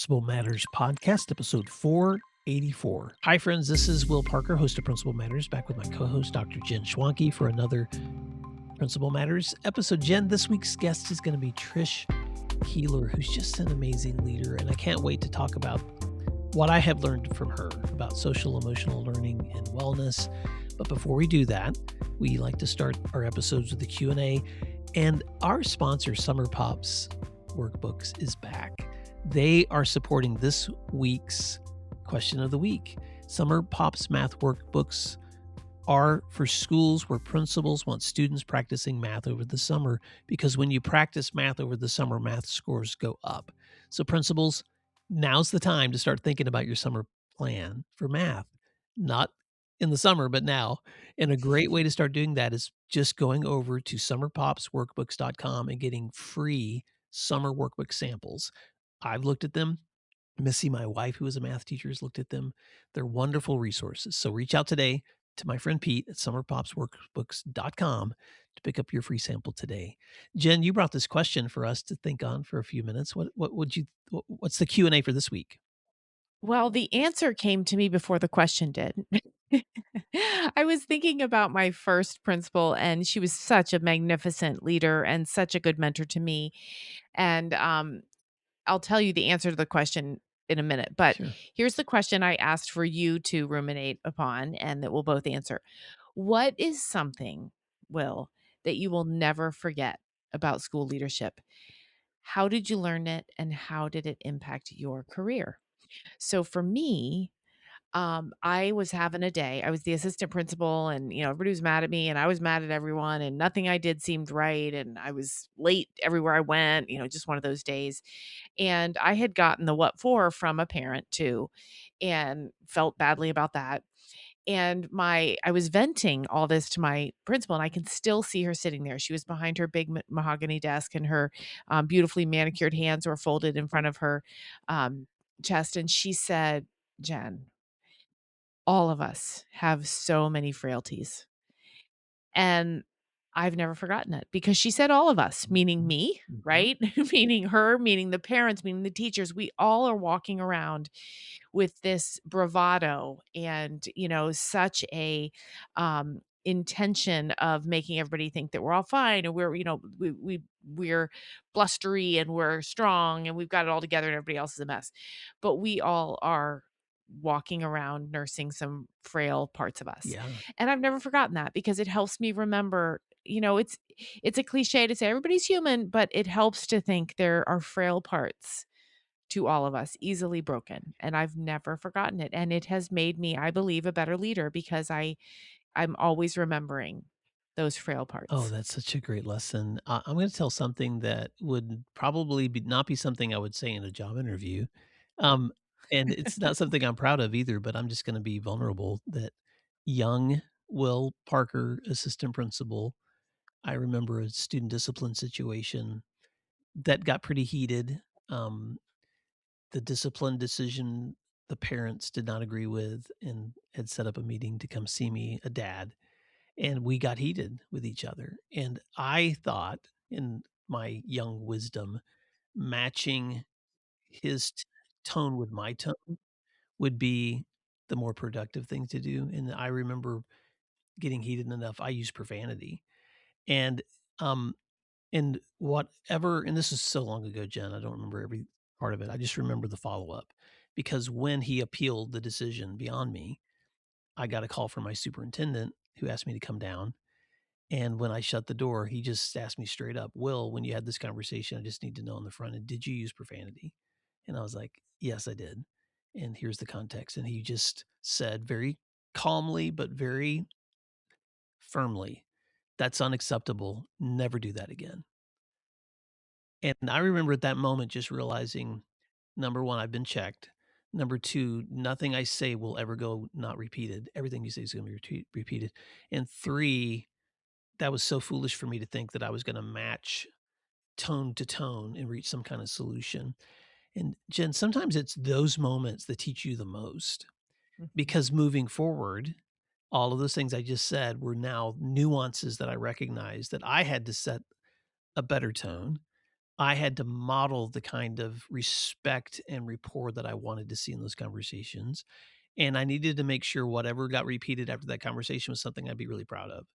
Principal Matters Podcast, episode 484. Hi, friends. This is Will Parker, host of Principal Matters, back with my co-host, Dr. Jen Schwanke, for another Principal Matters episode. Jen, this week's guest is going to be Trish Keiller, who's just an amazing leader, and I can't wait to talk about what I have learned from her about social emotional learning and wellness. But before we do that, we like to start our episodes with a Q&A, and our sponsor, Summer Pops Workbooks, is back. They are supporting this week's question of the week. Summer Pops Math Workbooks are for schools where principals want students practicing math over the summer, because when you practice math over the summer, math scores go up. So principals, now's the time to start thinking about your summer plan for math. Not in the summer, but now. And a great way to start doing that is just going over to summerpopsworkbooks.com and getting free summer workbook samples. I've looked at them. Missy, my wife, who is a math teacher, has looked at them. They're wonderful resources. So reach out today to my friend Pete at summerpopsworkbooks.com to pick up your free sample today. Jen, you brought this question for us to think on for a few minutes. What's the Q&A for this week? Well, the answer came to me before the question did. I was thinking about my first principal, and she was such a magnificent leader and such a good mentor to me. And I'll tell you the answer to the question in a minute. But Sure. here's the question I asked for you to ruminate upon and that we'll both answer. What is something, Will, that you will never forget about school leadership? How did you learn it, and how did it impact your career? So for me, I was having a day. I was the assistant principal, and everybody was mad at me, and I was mad at everyone, and nothing I did seemed right, and I was late everywhere I went. Just one of those days. And I had gotten the what for from a parent too, and felt badly about that. And I was venting all this to my principal, and I can still see her sitting there. She was behind her big mahogany desk, and her beautifully manicured hands were folded in front of her chest. And she said, "Jen, all of us have so many frailties." And I've never forgotten it, because she said all of us, meaning me, Mhm. right? Meaning her, meaning the parents, meaning the teachers. We all are walking around with this bravado and, such a intention of making everybody think that we're all fine, and we're blustery and we're strong and we've got it all together, and everybody else is a mess. But we all are walking around nursing some frail parts of us. Yeah. And I've never forgotten that, because it helps me remember, it's a cliche to say everybody's human, but it helps to think there are frail parts to all of us, easily broken. And I've never forgotten it. And it has made me, I believe, a better leader, because I'm always remembering those frail Oh, parts. that's such a great lesson. I'm going to tell something that would probably not be something I would say in a job interview. Um, and it's not something I'm proud of either, but I'm just going to be vulnerable that young Will Parker, assistant principal, I remember a student discipline situation that got pretty heated. Um, the discipline decision the parents did not agree with and had set up a meeting to come see me, a dad, and we got heated with each other. And I thought, in my young wisdom, matching his tone with my tone would be the more productive thing to do. And I remember getting heated enough, I used profanity. And um and whatever, and this is so long ago, Jen, I don't remember every part of it. I just remember the follow-up, because when he appealed the decision beyond me, I got a call from my superintendent who asked me to come down. And when I shut the door, he just asked me straight up, "Will, when you had this conversation, I just need to know on the front end, did you use profanity?" And I was like, "Yes, I did. And here's the context." And he just said very calmly, but very firmly, "That's unacceptable. Never do that again." And I remember at that moment just realizing, number 1, I've been checked. Number 2, nothing I say will ever go not repeated. Everything you say is gonna be repeated. And 3, that was so foolish for me to think that I was gonna match tone to tone and reach some kind of solution. And Jen, sometimes it's those moments that teach you the most, Mhm. because moving forward, all of those things I just said were now nuances that I recognized that I had to set a better tone. I had to model the kind of respect and rapport that I wanted to see in those conversations. And I needed to make sure whatever got repeated after that conversation was something I'd be really proud of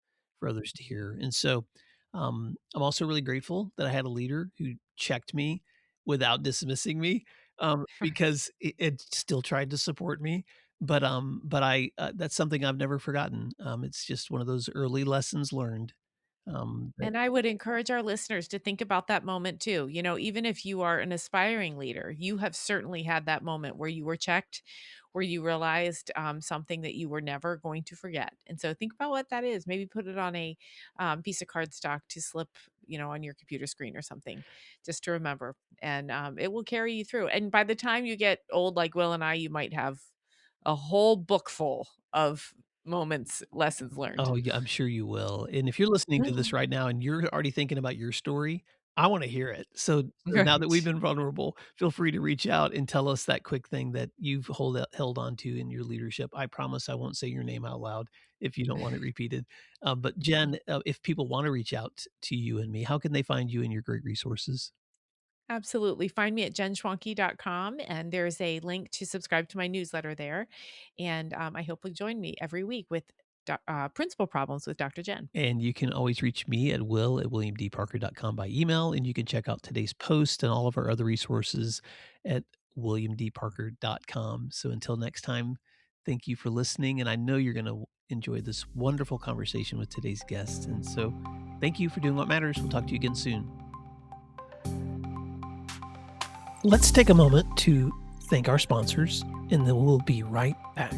for others to hear. And so I'm also really grateful that I had a leader who checked me without dismissing me, because it still tried to support me. But I that's something I've never forgotten. It's just one of those early lessons learned. That And I would encourage our listeners to think about that moment too. You know, even if you are an aspiring leader, you have certainly had that moment where you were checked, where you realized something that you were never going to forget. And so think about what that is. Maybe put it on a piece of cardstock to slip, on your computer screen or something, just to remember. And it will carry you through. And by the time you get old, like Will and I, you might have a whole book full of moments, lessons learned. Oh, yeah, I'm sure you will, and if you're listening to this right now and you're already thinking about your story, I wanna hear it. So now that we've Right. been vulnerable, feel free to reach out and tell us that quick thing that you've held on to in your leadership. I promise I won't say your name out loud if you don't want it repeated. But Jen, if people wanna reach out to you and me, how can they find you and your great resources? Absolutely. Find me at jenschwanke.com, and there's a link to subscribe to my newsletter there. And I hope you'll join me every week with Principal Problems with Dr. Jen. And you can always reach me at will@williamdparker.com by email. And you can check out today's post and all of our other resources at williamdparker.com. So until next time, thank you for listening. And I know you're going to enjoy this wonderful conversation with today's guest. And so thank you for doing what matters. We'll talk to you again soon. Let's take a moment to thank our sponsors, and then we'll be right back.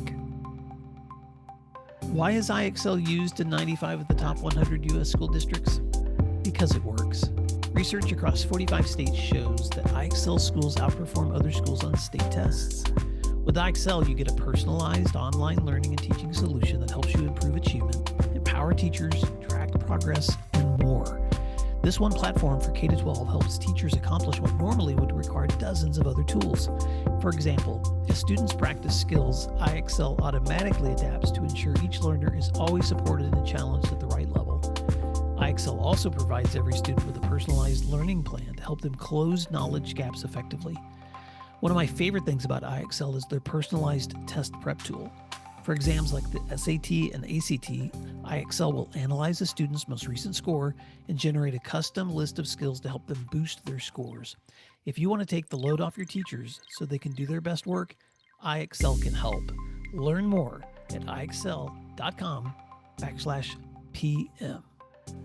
Why is IXL used in 95 of the top 100 U.S. school districts? Because it works. Research across 45 states shows that IXL schools outperform other schools on state tests. With IXL, you get a personalized online learning and teaching solution that helps you improve achievement, empower teachers, track progress, and more. This one platform for K-12 helps teachers accomplish what normally would require dozens of other tools. For example, as students practice skills, IXL automatically adapts to ensure each learner is always supported and challenged at the right level. IXL also provides every student with a personalized learning plan to help them close knowledge gaps effectively. One of my favorite things about IXL is their personalized test prep tool. For exams like the SAT and ACT, IXL will analyze a student's most recent score and generate a custom list of skills to help them boost their scores. If you want to take the load off your teachers so they can do their best work, IXL can help. Learn more at IXL.com/PM.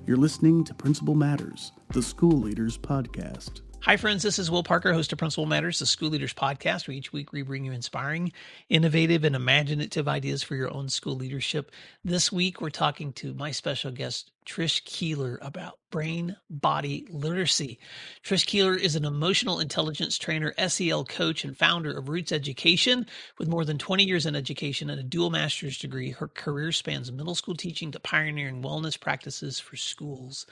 You're listening to Principal Matters, the School Leaders Podcast. Hi, friends. This is Will Parker, host of Principal Matters, the School Leaders Podcast, where each week we bring you inspiring, innovative, and imaginative ideas for your own school leadership. This week, we're talking to my special guest, Trish Keiller, about brain-body literacy. Trish Keiller is an emotional intelligence trainer, SEL coach, and founder of Roots Education. With more than 20 years in education and a dual master's degree, her career spans middle school teaching to pioneering wellness practices for schools.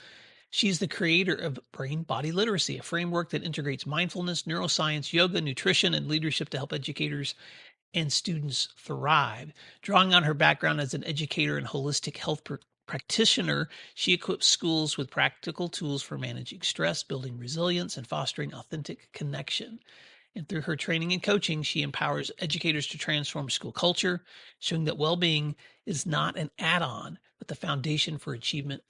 She's the creator of Brain Body Literacy, a framework that integrates mindfulness, neuroscience, yoga, nutrition, and leadership to help educators and students thrive. Drawing on her background as an educator and holistic health practitioner, she equips schools with practical tools for managing stress, building resilience, and fostering authentic connection. And through her training and coaching, she empowers educators to transform school culture, showing that well-being is not an add-on, but the foundation for achievement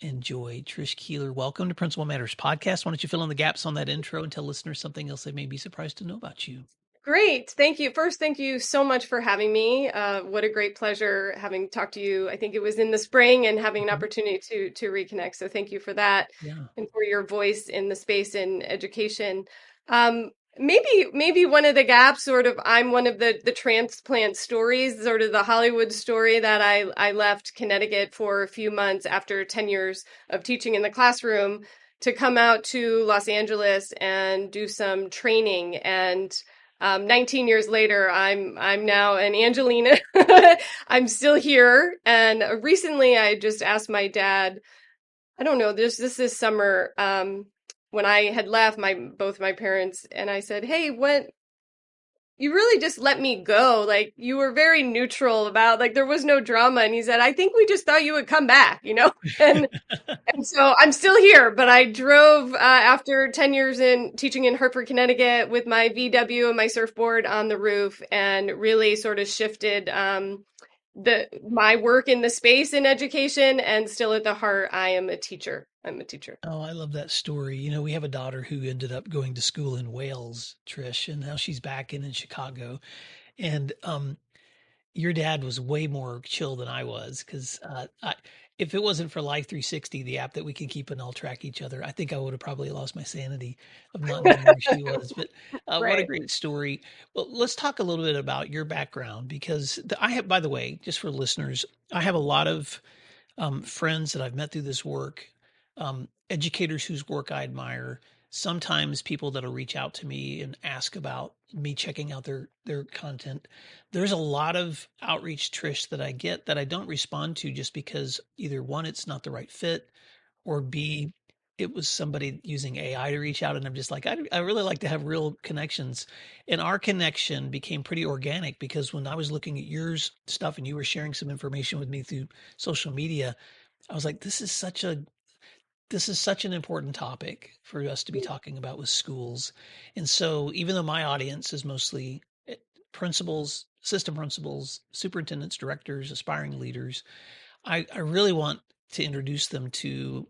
and joy. Trish Keiller, welcome to Principal Matters Podcast. Why don't you fill in the gaps on that intro and tell listeners something else they may be surprised to know about you? Great. Thank you. First, thank you so much for having me. What a great pleasure having talked to you. I think it was in the spring and having an opportunity to reconnect. So thank you for that Yeah. and for your voice in the space in education. Maybe one of the gaps, sort of, I'm one of the transplant stories, sort of the Hollywood story that I left Connecticut for a few months after 10 years of teaching in the classroom to come out to Los Angeles and do some training. And 19 years later, I'm now an Angelina. I'm still here. And recently I just asked my dad, I don't know, this summer, when I had left both my parents, and I said, "Hey, you really just let me go. Like, you were very neutral about, like, there was no drama. And he said, I think we just thought you would come back, you know? And so I'm still here, but I drove after 10 years in teaching in Hartford, Connecticut with my VW and my surfboard on the roof, and really sort of shifted my work in the space in education. And still at the heart, I am a teacher. I'm a teacher. Oh, I love that story. You know, we have a daughter who ended up going to school in Wales, Trish, and now she's back in Chicago. And your dad was way more chill than I was because if it wasn't for Life 360, the app that we can keep and all track each other, I think I would have probably lost my sanity of not knowing where she was. But what a Right. great story. Well, let's talk a little bit about your background because I have, by the way, just for listeners, I have a lot of friends that I've met through this work, educators whose work I admire, sometimes people that'll reach out to me and ask about me checking out their content. There's a lot of outreach, Trish, that I get that I don't respond to just because either one, it's not the right fit, or B, it was somebody using AI to reach out. And I'm just like, I really like to have real connections. And our connection became pretty organic because when I was looking at yours stuff and you were sharing some information with me through social media, I was like, this is such an important topic for us to be talking about with schools. And so even though my audience is mostly principals, system principals, superintendents, directors, aspiring leaders, I really want to introduce them to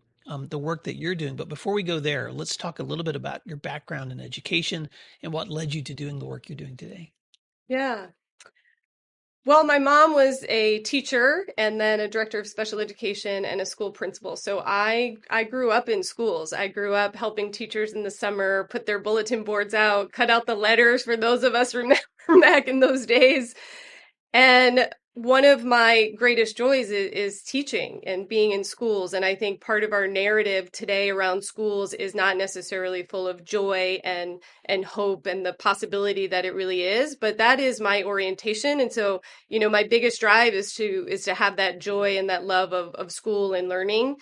the work that you're doing. But before we go there, let's talk a little bit about your background in education and what led you to doing the work you're doing today. Yeah. Well, my mom was a teacher and then a director of special education and a school principal. So I grew up in schools. I grew up helping teachers in the summer put their bulletin boards out, cut out the letters for those of us from back in those days. And one of my greatest joys is teaching and being in schools. And I think part of our narrative today around schools is not necessarily full of joy and hope and the possibility that it really is, but that is my orientation. And so, you know, my biggest drive is to have that joy and that love of school and learning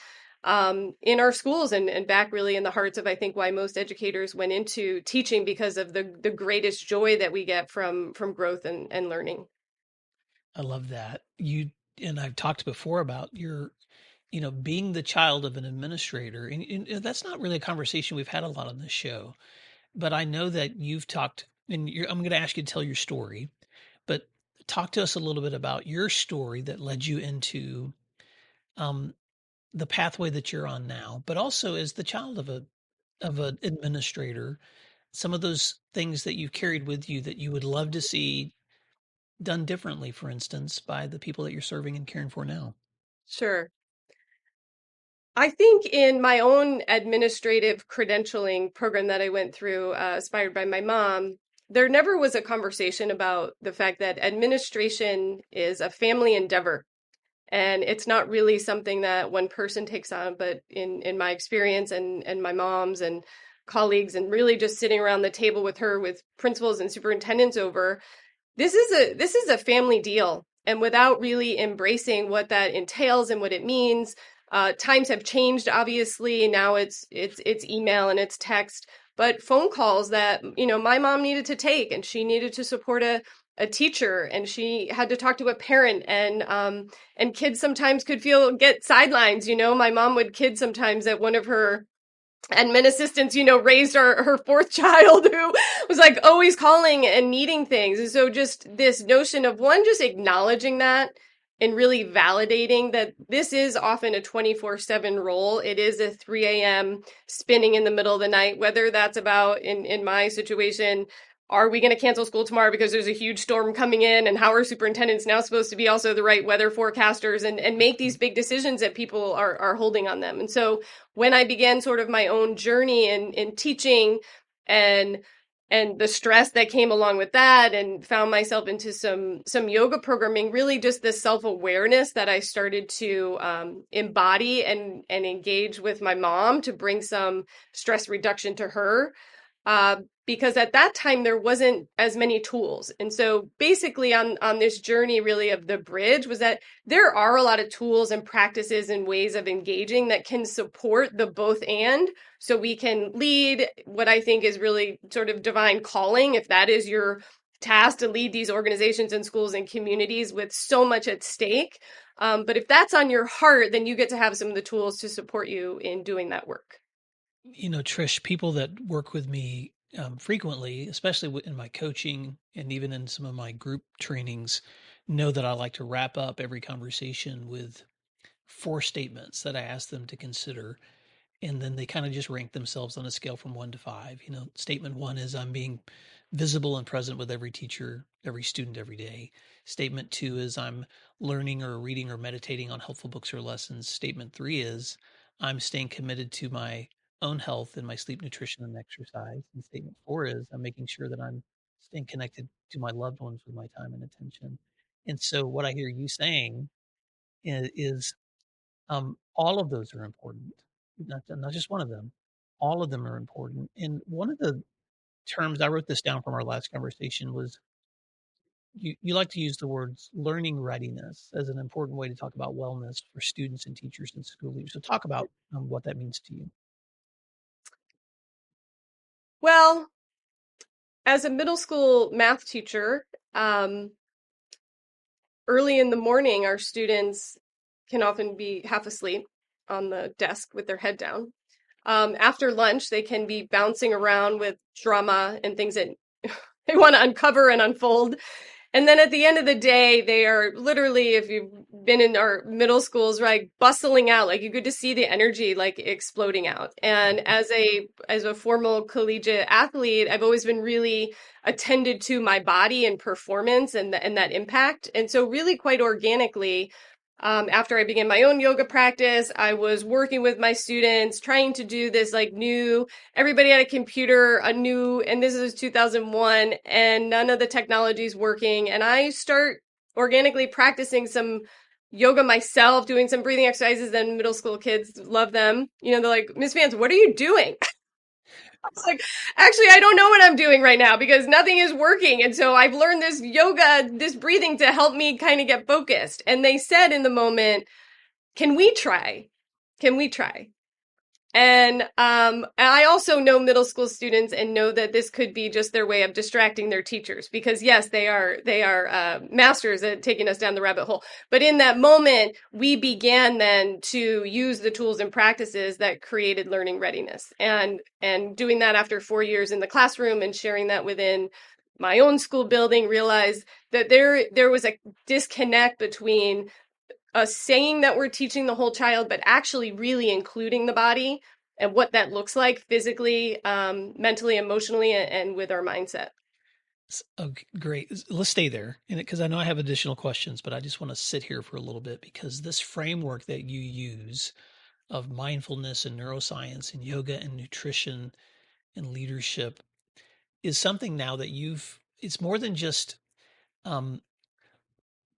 in our schools, and back really in the hearts of, I think, why most educators went into teaching, because of the greatest joy that we get from growth and learning. I love that. You and I've talked before about your, you know, being the child of an administrator. And that's not really a conversation we've had a lot on this show. But I know that you've talked, and I'm going to ask you to tell your story, but talk to us a little bit about your story that led you into um, the pathway that you're on now, but also as the child of an administrator, some of those things that you've carried with you that you would love to see done differently, for instance, by the people that you're serving and caring for now. Sure. I think in my own administrative credentialing program that I went through, inspired by my mom, there never was a conversation about the fact that administration is a family endeavor. And it's not really something that one person takes on, but in my experience and my mom's and colleagues, and really just sitting around the table with her, with principals and superintendents over, this is a family deal. And without really embracing what that entails and what it means, times have changed. Obviously, now it's email and it's text, but phone calls that, you know, my mom needed to take, and she needed to support a teacher, and she had to talk to a parent, and kids sometimes could get sidelines. You know, my mom would kid sometimes that one of her admin assistants, you know, raised her fourth child, who was like always calling and needing things. And so just this notion of, one, just acknowledging that and really validating that this is often a 24/7 role. It is a 3 a.m. spinning in the middle of the night, whether that's about, in my situation, are we going to cancel school tomorrow because there's a huge storm coming in, and how are superintendents now supposed to be also the right weather forecasters and make these big decisions that people are holding on them. And so when I began sort of my own journey in teaching, and the stress that came along with that, and found myself into some yoga programming, really just this self-awareness that I started to embody and engage with my mom to bring some stress reduction to her. Because at that time there wasn't as many tools. And so basically on this journey really of the bridge, was that there are a lot of tools and practices and ways of engaging that can support the both and, so we can lead what I think is really sort of divine calling, if that is your tasked to lead these organizations and schools and communities with so much at stake. But if that's on your heart, then you get to have some of the tools to support you in doing that work. Trish, people that work with me frequently, especially in my coaching and even in some of my group trainings, know that I like to wrap up every conversation with 4 statements that I ask them to consider. And then they kind of just rank themselves on a scale from 1 to 5. Statement 1 is I'm being visible and present with every teacher, every student, every day. Statement 2 is I'm learning or reading or meditating on helpful books or lessons. Statement 3 is I'm staying committed to my own health and my sleep, nutrition, and exercise. And statement 4 is I'm making sure that I'm staying connected to my loved ones with my time and attention. And so what I hear you saying is all of those are important, not just one of them. All of them are important. And one of the terms I wrote this down from our last conversation was you like to use the words learning readiness as an important way to talk about wellness for students and teachers and school leaders. So talk about what that means to you. Well, as a middle school math teacher, early in the morning, our students can often be half asleep on the desk with their head down. After lunch, they can be bouncing around with drama and things that they want to uncover and unfold. And then at the end of the day, they are literally, if you've been in our middle schools, right, bustling out. Like you get to see the energy like exploding out. And as a formal collegiate athlete, I've always been really attended to my body and performance and that impact. And so really quite organically, after I began my own yoga practice, I was working with my students, trying to do this like new, everybody had a computer, and this is 2001, and none of the technology is working. And I start organically practicing some yoga myself, doing some breathing exercises, and middle school kids love them. They're like, Miss Vance, what are you doing? It's like, actually, I don't know what I'm doing right now because nothing is working. And so I've learned this yoga, this breathing to help me kind of get focused. And they said in the moment, can we try? Can we try? And I also know middle school students and know that this could be just their way of distracting their teachers because yes, they are masters at taking us down the rabbit hole. But in that moment, we began then to use the tools and practices that created learning readiness, and doing that after 4 years in the classroom and sharing that within my own school building, realized that there was a disconnect between us saying that we're teaching the whole child, but actually really including the body and what that looks like physically, mentally, emotionally, and with our mindset. Okay, great. Let's stay there because I know I have additional questions, but I just want to sit here for a little bit because this framework that you use of mindfulness and neuroscience and yoga and nutrition and leadership is something now that it's more than just um,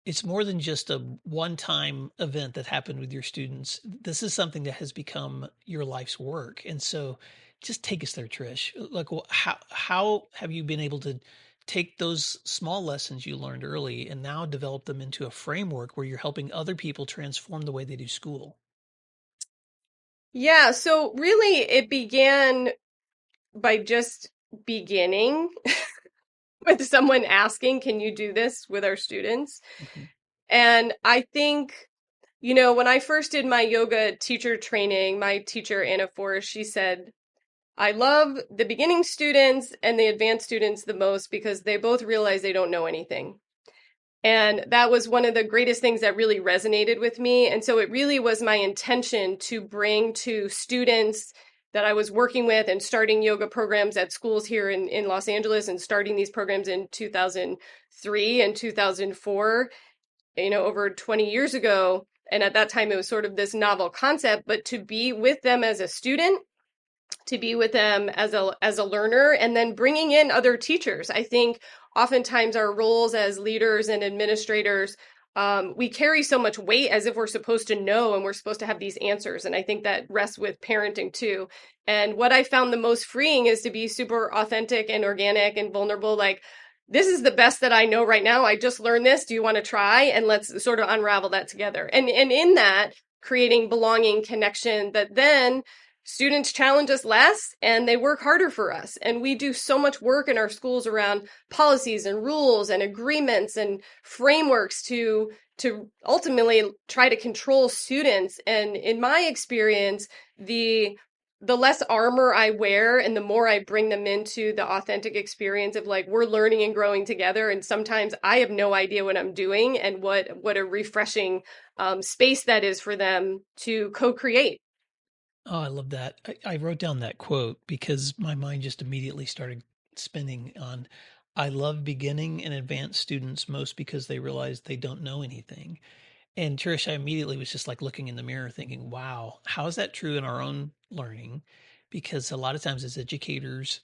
a one-time event that happened with your students. This is something that has become your life's work. And so just take us there, Trish. Like, how have you been able to take those small lessons you learned early and now develop them into a framework where you're helping other people transform the way they do school? Yeah, so really it began by just beginning with someone asking, can you do this with our students? Mm-hmm. And I think, when I first did my yoga teacher training, my teacher, Anna Forrest, she said, I love the beginning students and the advanced students the most because they both realize they don't know anything. And that was one of the greatest things that really resonated with me. And so it really was my intention to bring to students that I was working with and starting yoga programs at schools here in Los Angeles and starting these programs in 2003 and 2004, over 20 years ago. And at that time, it was sort of this novel concept, but to be with them as a student, to be with them as a learner, and then bringing in other teachers. I think oftentimes our roles as leaders and administrators, we carry so much weight as if we're supposed to know and we're supposed to have these answers. And I think that rests with parenting too. And what I found the most freeing is to be super authentic and organic and vulnerable. Like, this is the best that I know right now. I just learned this. Do you want to try? And let's sort of unravel that together. And in that, creating belonging, connection that then students challenge us less and they work harder for us. And we do so much work in our schools around policies and rules and agreements and frameworks to ultimately try to control students. And in my experience, the less armor I wear and the more I bring them into the authentic experience of like, we're learning and growing together. And sometimes I have no idea what I'm doing, and what a refreshing space that is for them to co-create. Oh, I love that. I wrote down that quote because my mind just immediately started spinning on I love beginning and advanced students most because they realize they don't know anything. And Trish, I immediately was just like looking in the mirror thinking, wow, how is that true in our own learning? Because a lot of times as educators,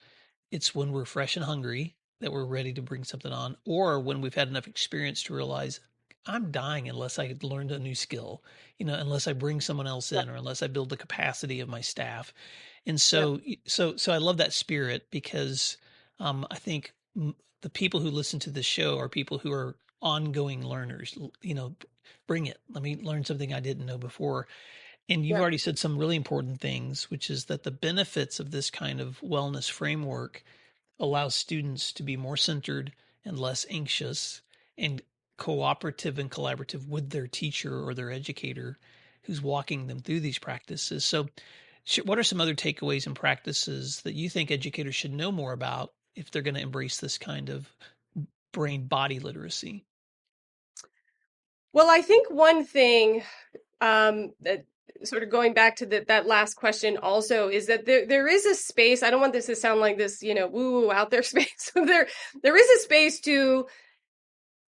it's when we're fresh and hungry that we're ready to bring something on, or when we've had enough experience to realize I'm dying unless I learned a new skill, unless I bring someone else Yep. in or unless I build the capacity of my staff. And Yep. so I love that spirit because I think the people who listen to this show are people who are ongoing learners. Bring it. Let me learn something I didn't know before. And you've Yep. already said some really important things, which is that the benefits of this kind of wellness framework allows students to be more centered and less anxious and cooperative and collaborative with their teacher or their educator who's walking them through these practices. So, what are some other takeaways and practices that you think educators should know more about if they're going to embrace this kind of brain body literacy? Well, I think one thing that sort of going back to that last question also is that there is a space. I don't want this to sound like this, woo out there space. There is a space to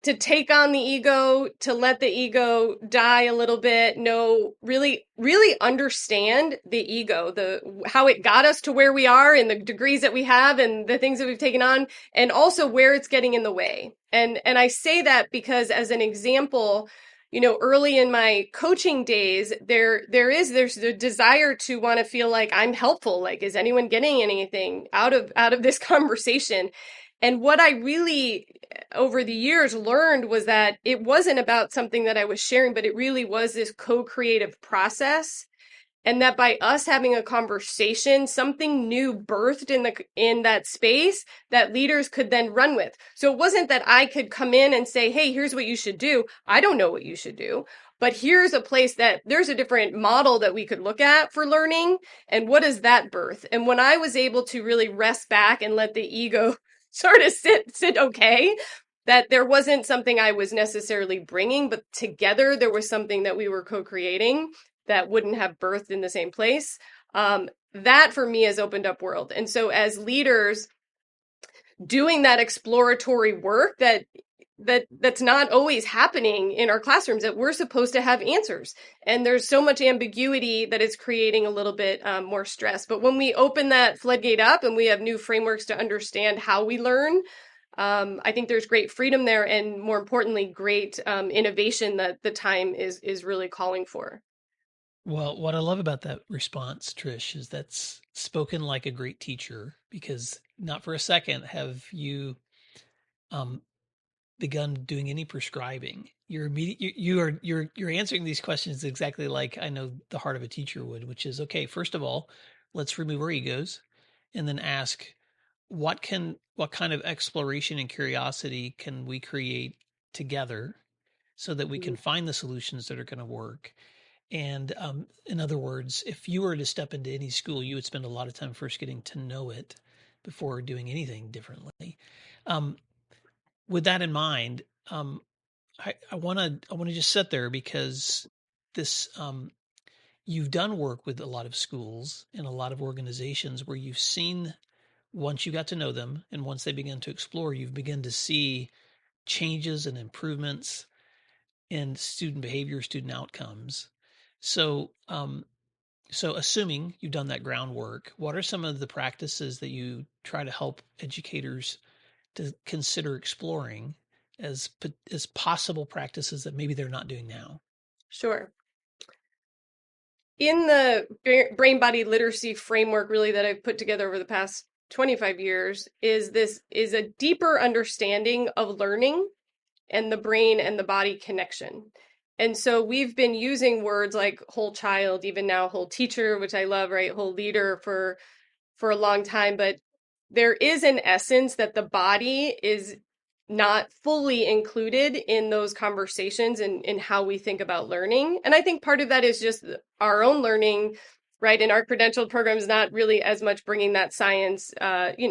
take on the ego, to let the ego die a little bit, no, really, really understand the ego, how it got us to where we are and the degrees that we have and the things that we've taken on, and also where it's getting in the way. And I say that because as an example, early in my coaching days, there's the desire to want to feel like I'm helpful. Like, is anyone getting anything out of this conversation? And what I really, over the years, learned was that it wasn't about something that I was sharing, but it really was this co-creative process. And that by us having a conversation, something new birthed in that space that leaders could then run with. So it wasn't that I could come in and say, hey, here's what you should do. I don't know what you should do, but here's a place that there's a different model that we could look at for learning. And what is that birth? And when I was able to really rest back and let the ego sort of sit okay, that there wasn't something I was necessarily bringing, but together there was something that we were co-creating that wouldn't have birthed in the same place. That for me has opened up world. And so as leaders doing that exploratory work that's not always happening in our classrooms, that we're supposed to have answers. And there's so much ambiguity that it's creating a little bit more stress. But when we open that floodgate up and we have new frameworks to understand how we learn, I think there's great freedom there, and more importantly, great innovation that the time is really calling for. Well, what I love about that response, Trish, is that's spoken like a great teacher because not for a second have you um, begun doing any prescribing. You're immediate, you're answering these questions exactly like I know the heart of a teacher would, which is okay. First of all, let's remove our egos, and then ask what kind of exploration and curiosity can we create together so that we can find the solutions that are going to work. And in other words, if you were to step into any school, you would spend a lot of time first getting to know it before doing anything differently. Um, with that in mind, I want to just sit there because this you've done work with a lot of schools and a lot of organizations where you've seen once you got to know them and once they begin to explore, you've begun to see changes and improvements in student behavior, student outcomes. So, so assuming you've done that groundwork, what are some of the practices that you try to help educators to consider exploring as possible practices that maybe they're not doing now? Sure. In the brain body literacy framework really that I've put together over the past 25 years is a deeper understanding of learning and the brain and the body connection. And so we've been using words like whole child, even now whole teacher, which I love, right? Whole leader for a long time. But there is an essence that the body is not fully included in those conversations and in how we think about learning. And I think part of that is just our own learning, right? In our credentialed programs, not really as much bringing that science,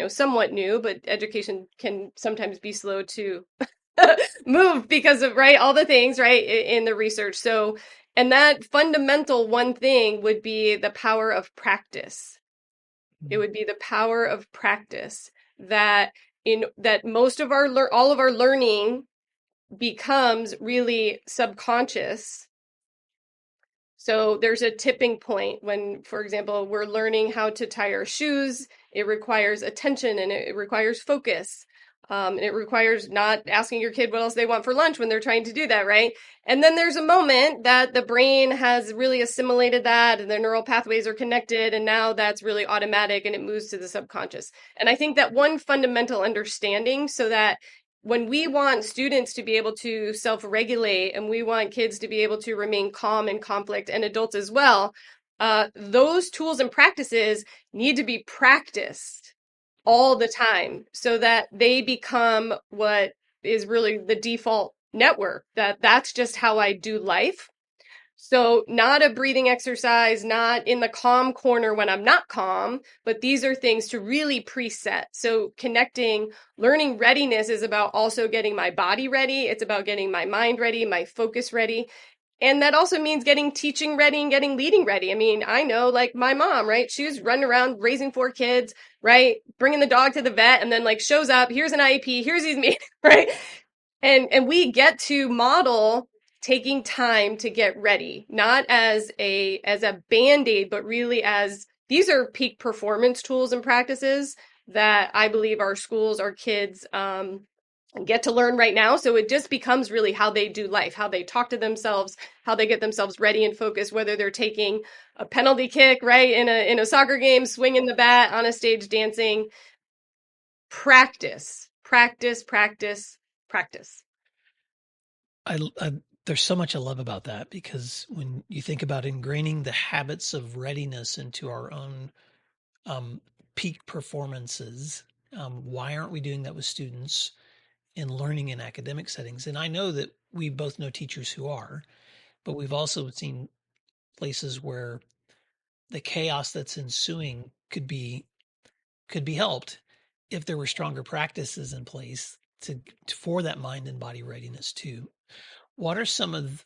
somewhat new, but education can sometimes be slow to move because of, right, all the things, right, in the research. So, and that fundamental one thing would be the power of practice. It would be the power of practice that most of all of our learning becomes really subconscious. So there's a tipping point when, for example, we're learning how to tie our shoes. It requires attention and it requires focus. And it requires not asking your kid what else they want for lunch when they're trying to do that, right? And then there's a moment that the brain has really assimilated that and the neural pathways are connected. And now that's really automatic and it moves to the subconscious. And I think that one fundamental understanding so that when we want students to be able to self-regulate and we want kids to be able to remain calm in conflict and adults as well, those tools and practices need to be practiced all the time so that they become what is really the default network, that's just how I do life. So not a breathing exercise, not in the calm corner when I'm not calm, but these are things to really preset. So connecting learning readiness is about also getting my body ready. It's about getting my mind ready, my focus ready. And that also means getting teaching ready and getting leading ready. I mean, I know like my mom, right? She was running around raising 4 kids, right? Bringing the dog to the vet and then like shows up, here's an IEP, here's these meetings, right? And we get to model taking time to get ready, not as a band-aid, but really as these are peak performance tools and practices that I believe our schools, our kids get to learn right now. So it just becomes really how they do life, how they talk to themselves, how they get themselves ready and focused, whether they're taking a penalty kick, right, in a soccer game, swinging the bat, on a stage dancing. Practice, practice, practice, practice. I there's so much I love about that because when you think about ingraining the habits of readiness into our own peak performances, why aren't we doing that with students in learning in academic settings? And I know that we both know teachers who are, but we've also seen places where the chaos that's ensuing could be helped if there were stronger practices in place for that mind and body readiness too. What are some of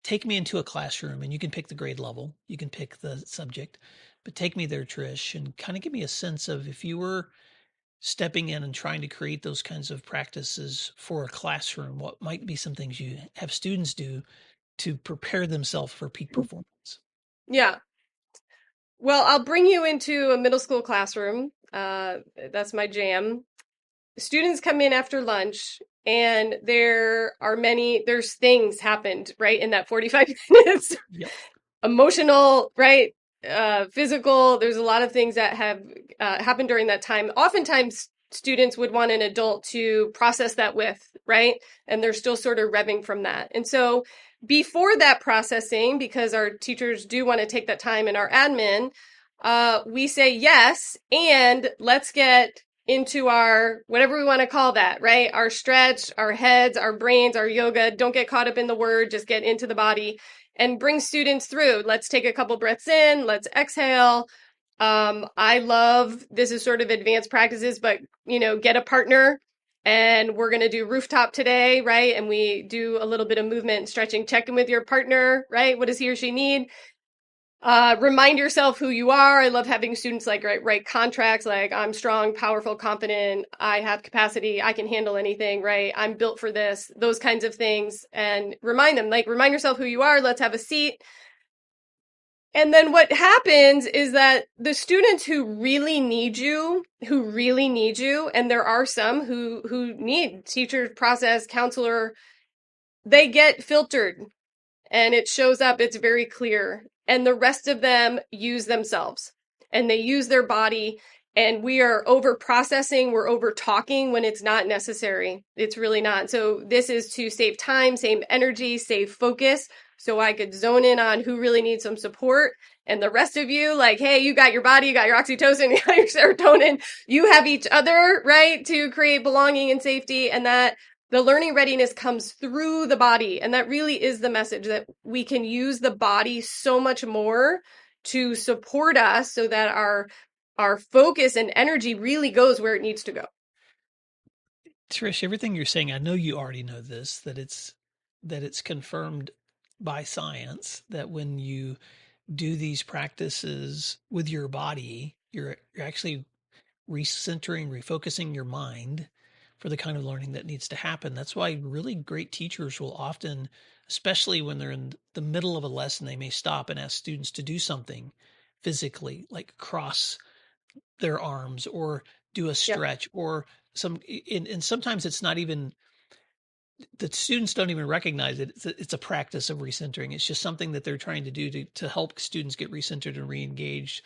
take me into a classroom and you can pick the grade level, you can pick the subject, but take me there, Trish, and kind of give me a sense of if you were stepping in and trying to create those kinds of practices for a classroom, what might be some things you have students do to prepare themselves for peak performance? Yeah. Well, I'll bring you into a middle school classroom. That's my jam. Students come in after lunch and there's things happened, right, in that 45 minutes. Yep. Emotional, right? Physical. There's a lot of things that have happened during that time. Oftentimes, students would want an adult to process that with, right? And they're still sort of revving from that. And so before that processing, because our teachers do want to take that time in our admin, we say yes, and let's get into our whatever we want to call that, right? Our stretch, our heads, our brains, our yoga. Don't get caught up in the word, just get into the body and bring students through. Let's take a couple breaths in, let's exhale. I love, this is sort of advanced practices, but get a partner and we're going to do rooftop today, right? And we do a little bit of movement and stretching. Check in with your partner, right? What does he or she need? Remind yourself who you are. I love having students like write contracts like I'm strong, powerful, confident, I have capacity, I can handle anything, right? I'm built for this, those kinds of things. And remind yourself who you are. Let's have a seat. And then what happens is that the students who really need you, and there are some who need teacher, process, counselor, they get filtered and it shows up, it's very clear. And the rest of them use themselves and they use their body and we are over processing, we're over talking when it's not necessary. It's really not. So this is to save time, save energy, save focus, so I could zone in on who really needs some support. And the rest of you, like, hey, you got your body, you got your oxytocin, you got your serotonin, you have each other, right, to create belonging and safety. And that the learning readiness comes through the body. And that really is the message, that we can use the body so much more to support us so that our focus and energy really goes where it needs to go. Trish, everything you're saying, I know you already know this, that it's confirmed by science that when you do these practices with your body, you're actually recentering, refocusing your mind for the kind of learning that needs to happen. That's why really great teachers will often, especially when they're in the middle of a lesson, they may stop and ask students to do something physically, like cross their arms or do a Yep. stretch or and sometimes it's not even, the students don't even recognize it. It's a practice of recentering. It's just something that they're trying to do to help students get recentered and re-engaged.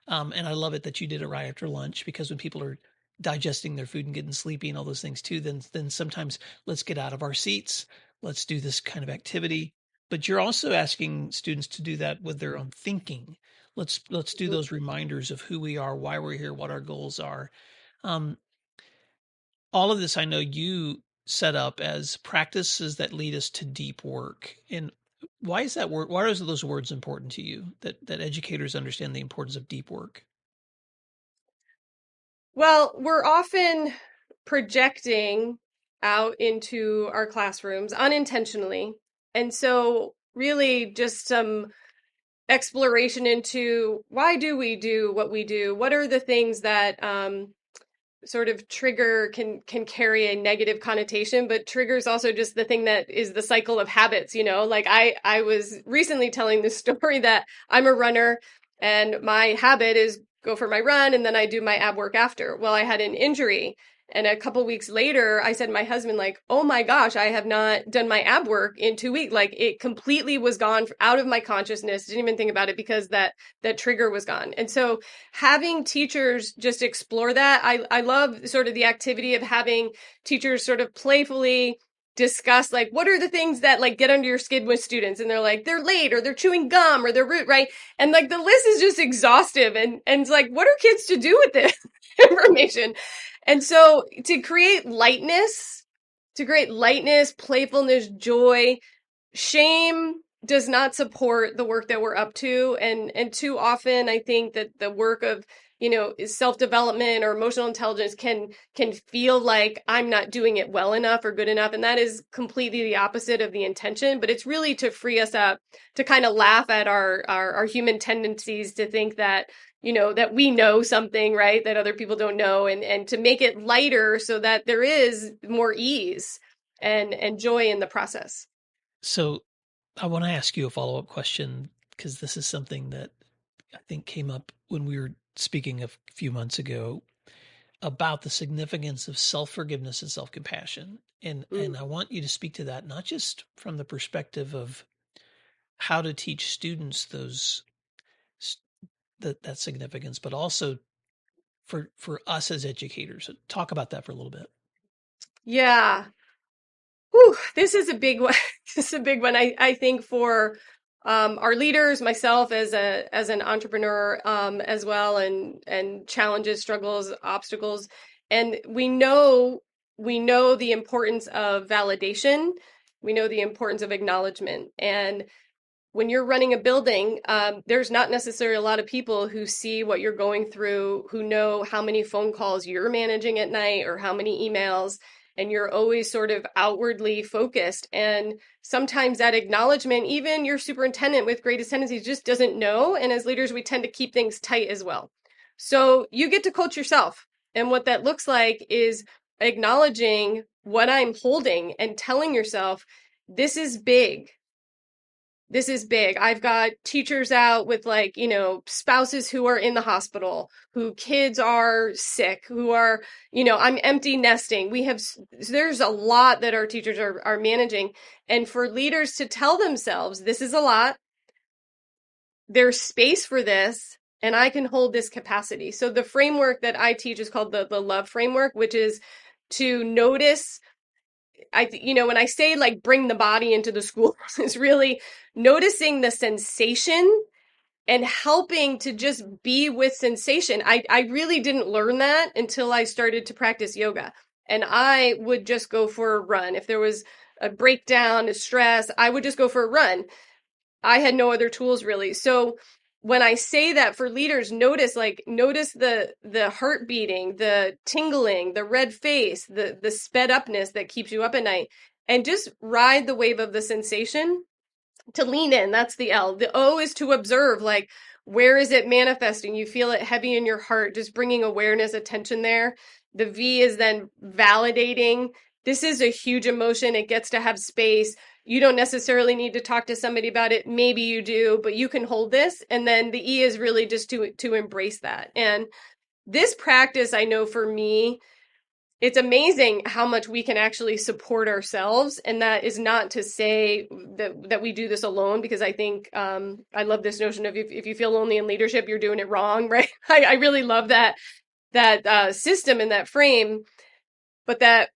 And I love it that you did it right after lunch, because when people are digesting their food and getting sleepy and all those things too, then sometimes let's get out of our seats. Let's do this kind of activity. But you're also asking students to do that with their own thinking. Let's do those reminders of who we are, why we're here, what our goals are. Um, all of this, I know you set up as practices that lead us to deep work. And why is that word? Why are those words important to you? That educators understand the importance of deep work. Well, we're often projecting out into our classrooms unintentionally. And so, really, just some exploration into why do we do what we do? What are the things that sort of trigger can carry a negative connotation, but trigger is also just the thing that is the cycle of habits, you know. Like I was recently telling this story that I'm a runner and my habit is go for my run and then I do my ab work after. Well, I had an injury, and a couple weeks later I said to my husband, like, oh my gosh, I have not done my ab work in 2 weeks. Like, it completely was gone out of my consciousness. Didn't even think about it because that trigger was gone. And so having teachers just explore that. I love sort of the activity of having teachers sort of playfully discuss, like, what are the things that like get under your skin with students, and they're like, they're late or they're chewing gum or they're rude, right? And like the list is just exhaustive, and it's like, what are kids to do with this information? And so to create lightness, playfulness, joy, shame does not support the work that we're up to. And too often I think that the work of, you know, self-development or emotional intelligence can feel like I'm not doing it well enough or good enough, and that is completely the opposite of the intention. But it's really to free us up, to kind of laugh at our human tendencies to think that, you know, that we know something, right, that other people don't know, and to make it lighter so that there is more ease and joy in the process. So I want to ask you a follow-up question, because this is something that I think came up when we were speaking a few months ago about the significance of self-forgiveness and self-compassion. And I want you to speak to that, not just from the perspective of how to teach students that significance, but also for us as educators. So talk about that for a little bit. Yeah. Whew, this is a big one. This is a big one. I think for our leaders, myself as an entrepreneur, as well, and challenges, struggles, obstacles, and we know the importance of validation. We know the importance of acknowledgement, and when you're running a building, there's not necessarily a lot of people who see what you're going through, who know how many phone calls you're managing at night or how many emails, and you're always sort of outwardly focused. And sometimes that acknowledgement, even your superintendent with greatest tendencies just doesn't know. And as leaders, we tend to keep things tight as well. So you get to coach yourself. And what that looks like is acknowledging what I'm holding and telling yourself, this is big. This is big. I've got teachers out with, like, you know, spouses who are in the hospital, who kids are sick, who are, you know, I'm empty nesting. There's a lot that our teachers are managing. And for leaders to tell themselves, this is a lot, there's space for this, and I can hold this capacity. So the framework that I teach is called the love framework, which is to notice. When I say like bring the body into the school, is really noticing the sensation and helping to just be with sensation. I really didn't learn that until I started to practice yoga. And I would just go for a run. If there was a breakdown, a stress, I would just go for a run. I had no other tools really. So when I say that for leaders, notice the heart beating, the tingling, the red face, the sped upness that keeps you up at night, and just ride the wave of the sensation. To lean in, that's the L. The O is to observe, like, where is it manifesting? You feel it heavy in your heart, just bringing awareness, attention there. The V is then validating. This is a huge emotion. It gets to have space. You don't necessarily need to talk to somebody about it. Maybe you do, but you can hold this. And then the E is really just to embrace that. And this practice, I know for me, it's amazing how much we can actually support ourselves. And that is not to say that we do this alone, because I think I love this notion of if you feel lonely in leadership, you're doing it wrong, right? I really love that system and that frame, but that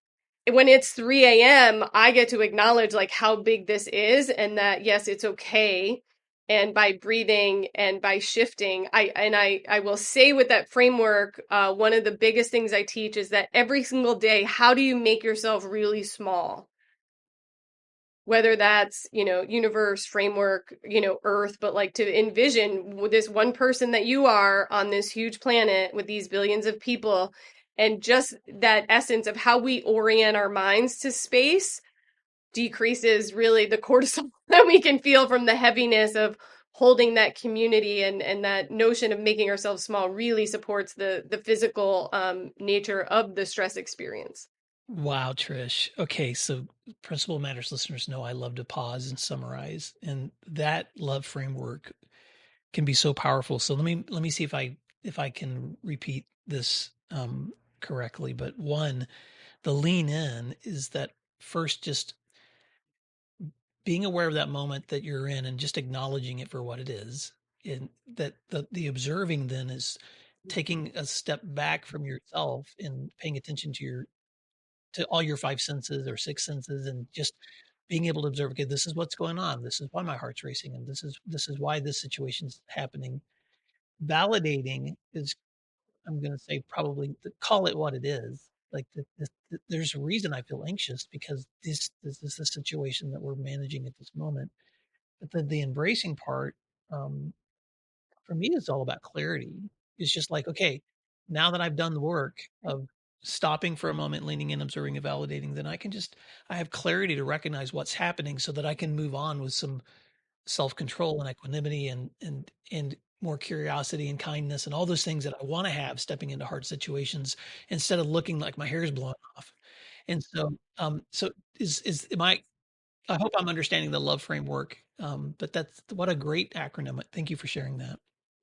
when it's 3 a.m., I get to acknowledge like how big this is, and that yes, it's okay. And by breathing and by shifting, I will say with that framework, one of the biggest things I teach is that every single day, how do you make yourself really small? Whether that's, universe, framework, earth, but like to envision this one person that you are on this huge planet with these billions of people, and just that essence of how we orient our minds to space decreases really the cortisol that we can feel from the heaviness of holding that community, and that notion of making ourselves small really supports the physical nature of the stress experience. Wow, Trish. Okay, so Principal Matters listeners know I love to pause and summarize, and that love framework can be so powerful. So let me see if I can repeat this correctly. But one, the lean in is that first, just being aware of that moment that you're in and just acknowledging it for what it is. And that the observing then is taking a step back from yourself and paying attention to all your five senses or six senses, and just being able to observe, okay, this is what's going on. This is why my heart's racing, and this is why this situation's happening. Validating is, I'm going to say, probably call it what it is. Like there's a reason I feel anxious, because this is the situation that we're managing at this moment. But the embracing part, um, for me, is all about clarity. It's just like, okay, now that I've done the work of stopping for a moment, leaning in, observing and validating, then I have clarity to recognize what's happening so that I can move on with some self-control and equanimity and more curiosity and kindness and all those things that I want to have stepping into hard situations, instead of looking like my hair is blowing off. And so am I hope I'm understanding the love framework. But that's what a great acronym. Thank you for sharing that.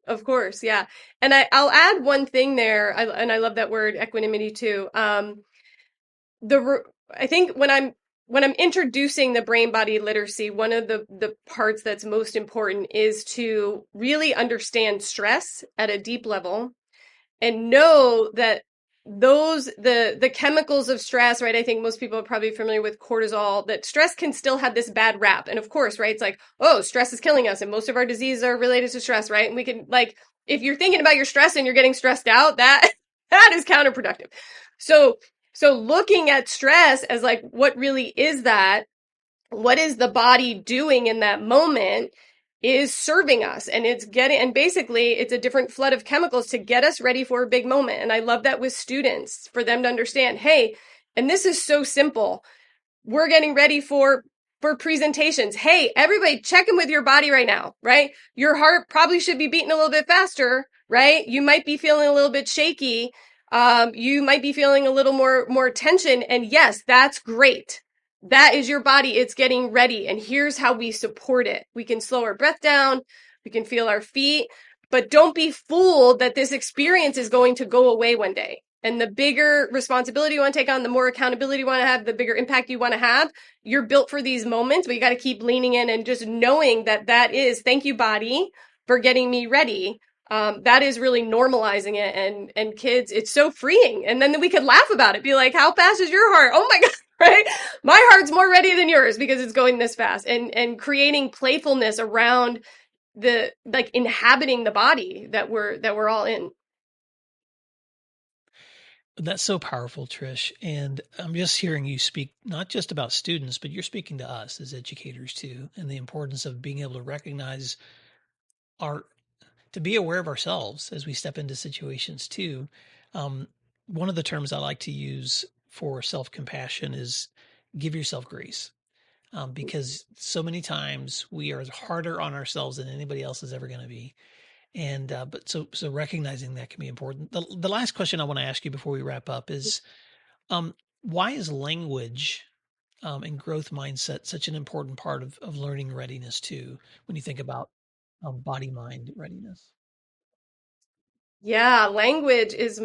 Of course, yeah. And I'll add one thing there, and I love that word equanimity too. I think when I'm introducing the brain body literacy, one of the parts that's most important is to really understand stress at a deep level, and know that the chemicals of stress, right? I think most people are probably familiar with cortisol, that stress can still have this bad rap. And of course, right, it's like, oh, stress is killing us, and most of our diseases are related to stress, right? And we can, like, if you're thinking about your stress and you're getting stressed out, that that is counterproductive. So looking at stress as like, what really is that? What is the body doing in that moment is serving us, and basically it's a different flood of chemicals to get us ready for a big moment. And I love that with students, for them to understand, hey, and this is so simple. We're getting ready for presentations. Hey, everybody, check in with your body right now, right? Your heart probably should be beating a little bit faster, right? You might be feeling a little bit shaky. You might be feeling a little more tension. And yes, that's great. That is your body. It's getting ready. And here's how we support it. We can slow our breath down. We can feel our feet, but don't be fooled that this experience is going to go away one day. And the bigger responsibility you want to take on, the more accountability you want to have, the bigger impact you want to have. You're built for these moments, but you got to keep leaning in and just knowing that is, thank you, body, for getting me ready. that is really normalizing it. And kids, it's so freeing. And then we could laugh about it, be like, how fast is your heart? Oh my God, right? My heart's more ready than yours because it's going this fast. And creating playfulness around the, like, inhabiting the body that we're all in. That's so powerful, Trish. And I'm just hearing you speak not just about students, but you're speaking to us as educators too, and the importance of being able to recognize our, to be aware of ourselves as we step into situations too. Um, One of the terms I like to use for self-compassion is give yourself grace. Because so many times we are harder on ourselves than anybody else is ever going to be. And but so recognizing that can be important. The last question I want to ask you before we wrap up is, um, why is language and growth mindset such an important part of learning readiness too? When you think about body mind readiness. Yeah, language is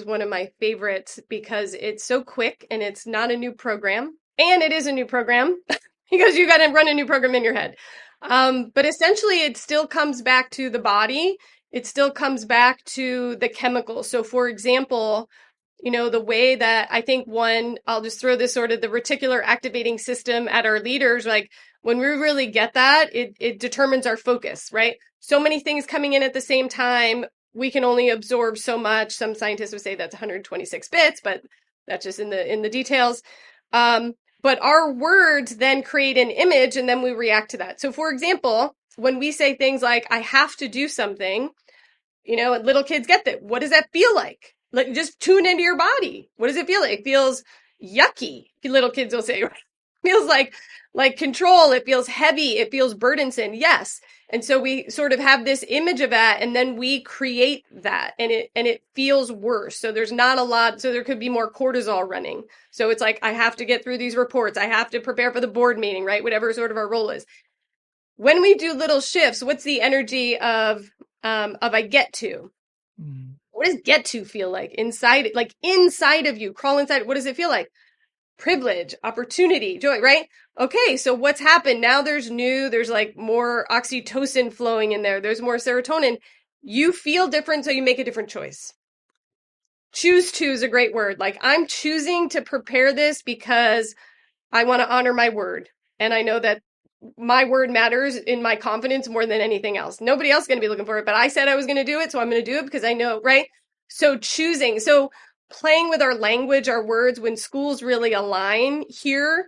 one of my favorites because it's so quick and it's not a new program. And it is a new program because you got to run a new program in your head. But essentially it still comes back to the body. It still comes back to the chemicals. So for example, the way that I think I'll just throw this sort of the reticular activating system at our leaders, like when we really get that, it determines our focus, right? So many things coming in at the same time, we can only absorb so much. Some scientists would say that's 126 bits, but that's just in the details. But our words then create an image and then we react to that. So for example, when we say things like, I have to do something, little kids get that. What does that feel like? Like, just tune into your body. What does it feel like? It feels yucky. Little kids will say, right? It feels like control. It feels heavy. It feels burdensome. Yes. And so we sort of have this image of that, and then we create that, and it feels worse. So there's not a lot. So there could be more cortisol running. So it's like, I have to get through these reports. I have to prepare for the board meeting, right? Whatever sort of our role is. When we do little shifts, what's the energy of I get to? Mm. What does get to feel like inside, inside of you? Crawl inside. What does it feel like? Privilege, opportunity, joy, right? Okay, so what's happened? Now there's like more oxytocin flowing in there. There's more serotonin. You feel different, so you make a different choice. Choose to is a great word. Like, I'm choosing to prepare this because I want to honor my word. And I know that my word matters in my confidence more than anything else. Nobody else is going to be looking for it, but I said I was going to do it, so I'm going to do it because I know, right? So playing with our language, our words, when schools really align here,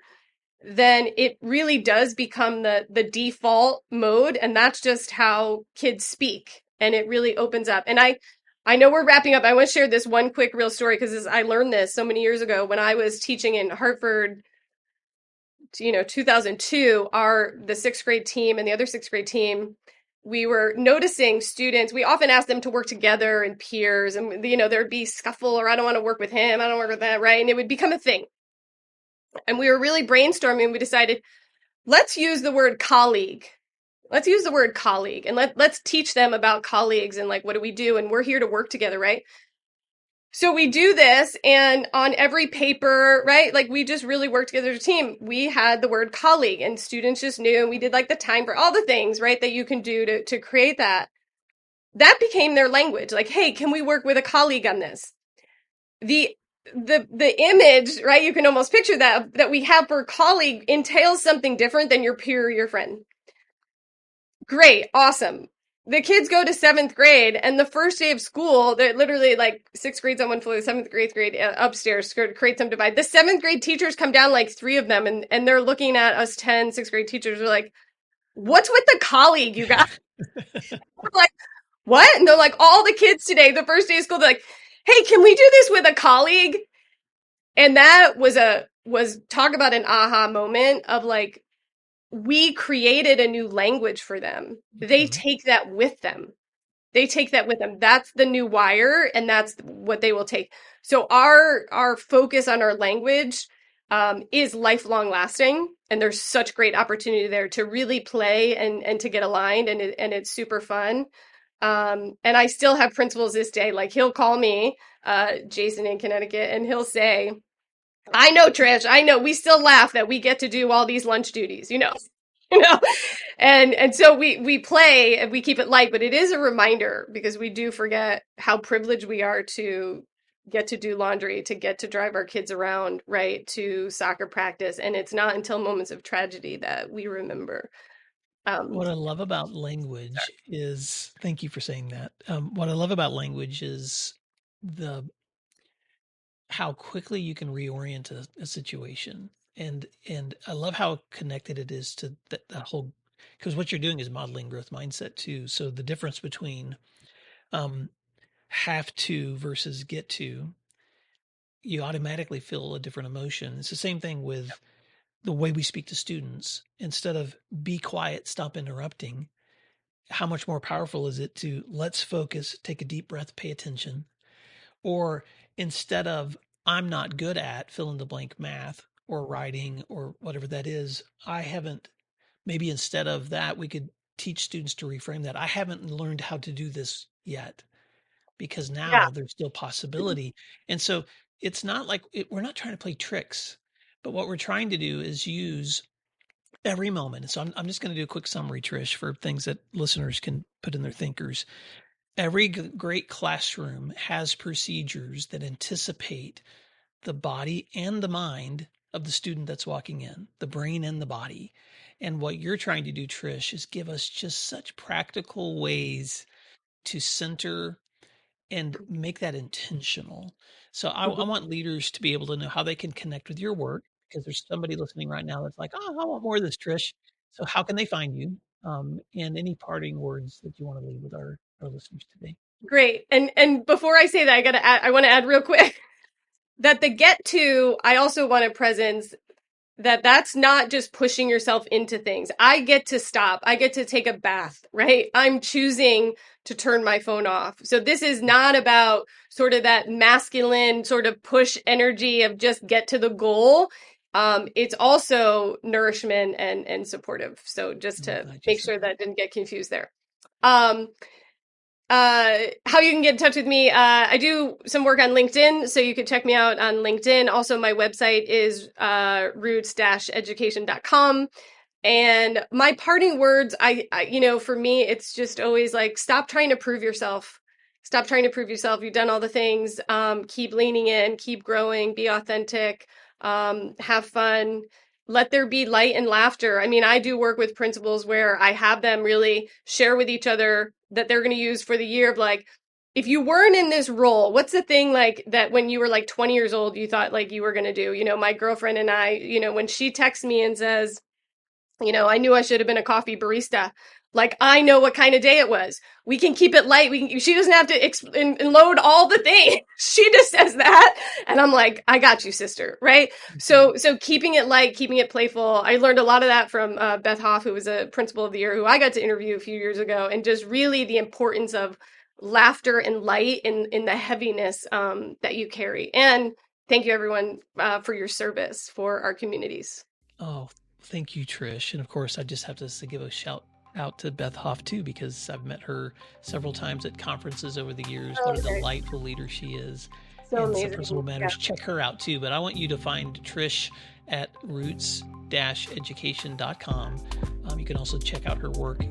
then it really does become the default mode, and that's just how kids speak, and it really opens up. And I know we're wrapping up. I want to share this one quick real story because I learned this so many years ago when I was teaching in Hartford, 2002, the sixth grade team and the other sixth grade team, we were noticing students. We often asked them to work together in peers, and there'd be scuffle, or I don't want to work with him, I don't work with that, right? And it would become a thing. And we were really brainstorming. We decided, let's use the word colleague. Let's use the word colleague, and let's teach them about colleagues and, like, what do we do? And we're here to work together, right? So we do this, and on every paper, right? Like, we just really worked together as a team. We had the word colleague, and students just knew, and we did like the time for all the things, right, that you can do to create that. That became their language. Like, hey, can we work with a colleague on this? The image, right? You can almost picture that we have for colleague entails something different than your peer or your friend. Great, awesome. The kids go to seventh grade, and the first day of school, they're literally like sixth grade's on one floor, seventh grade upstairs to create some divide. The seventh grade teachers come down, like three of them, and they're looking at us 10 sixth grade teachers. They're like, what's with the colleague, you guys? We're like, what? And they're like, all the kids today, the first day of school, they're like, hey, can we do this with a colleague? And that was talk about an aha moment of, like, we created a new language for them. They take that with them. That's the new wire, and that's what they will take. So our focus on our language is lifelong lasting, and there's such great opportunity there to really play and to get aligned, and it's super fun. And I still have principals this day. Like, he'll call me, Jason in Connecticut, and he'll say, I know, Trish, I know, we still laugh that we get to do all these lunch duties, you know? And so we play and we keep it light, but it is a reminder because we do forget how privileged we are to get to do laundry, to get to drive our kids around, right, to soccer practice. And it's not until moments of tragedy that we remember. What I love about language is, thank you for saying that. What I love about language is the how quickly you can reorient a situation. And I love how connected it is to that whole, because what you're doing is modeling growth mindset too. So the difference between um, have to versus get to, you automatically feel a different emotion. It's the same thing with the way we speak to students. Instead of be quiet, stop interrupting, how much more powerful is it to let's focus, take a deep breath, pay attention? Or instead of I'm not good at fill in the blank math or writing or whatever that is, I haven't, maybe instead of that, we could teach students to reframe that. I haven't learned how to do this yet because Yeah. now there's still possibility. And so it's not like we're not trying to play tricks, but what we're trying to do is use every moment. And so I'm just going to do a quick summary, Trish, for things that listeners can put in their thinkers. Every great classroom has procedures that anticipate the body and the mind of the student that's walking in, the brain and the body. And what you're trying to do, Trish, is give us just such practical ways to center and make that intentional. So I want leaders to be able to know how they can connect with your work because there's somebody listening right now that's like, oh, I want more of this, Trish. So how can they find you? And any parting words that you want to leave with our listeners today? Great. And before I say that, I want to add real quick that the get to, I also want to presence that's not just pushing yourself into things. I get to stop. I get to take a bath, right? I'm choosing to turn my phone off. So this is not about sort of that masculine sort of push energy of just get to the goal. It's also nourishment and supportive. So just to make sure that didn't get confused there. Um, how you can get in touch with me. I do some work on LinkedIn, so you can check me out on LinkedIn. Also, my website is roots-education.com. And my parting words, for me, it's just always like, stop trying to prove yourself. Stop trying to prove yourself. You've done all the things. Keep leaning in, keep growing, be authentic, have fun. Let there be light and laughter. I mean, I do work with principals where I have them really share with each other that they're going to use for the year of like, if you weren't in this role, what's the thing like that when you were like 20 years old, you thought like you were going to do? My girlfriend and I, when she texts me and says, I knew I should have been a coffee barista. Like, I know what kind of day it was. We can keep it light. She doesn't have to load all the things. She just says that. And I'm like, I got you, sister. Right. So keeping it light, keeping it playful. I learned a lot of that from Beth Hoff, who was a principal of the year, who I got to interview a few years ago, and just really the importance of laughter and light in the heaviness that you carry. And thank you, everyone, for your service for our communities. Oh, thank you, Trish. And of course, I just have to give a shout out to Beth Hoff too, because I've met her several times at conferences over the years. What a delightful leader she is. So and amazing. some Principal Matters, check her out too. But I want you to find Trish at roots-education.com. You can also check out her work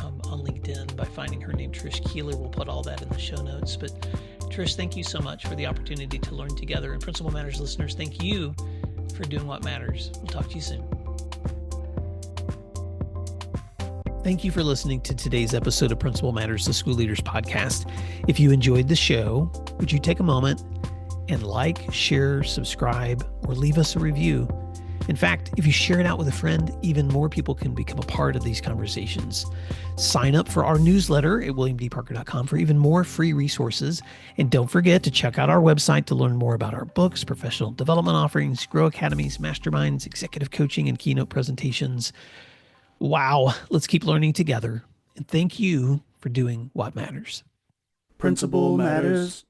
on LinkedIn by finding her name, Trish Keiller. We'll put all that in the show notes. But Trish, thank you so much for the opportunity to learn together. And Principal Matters listeners, thank you for doing what matters. We'll talk to you soon. Thank you for listening to today's episode of Principal Matters, the School Leaders Podcast. If you enjoyed the show, would you take a moment and like, share, subscribe, or leave us a review? In fact, if you share it out with a friend, even more people can become a part of these conversations. Sign up for our newsletter at williamdparker.com for even more free resources. And don't forget to check out our website to learn more about our books, professional development offerings, Grow Academies, masterminds, executive coaching, and keynote presentations. Wow, let's keep learning together. And thank you for doing what matters. Principal Matters.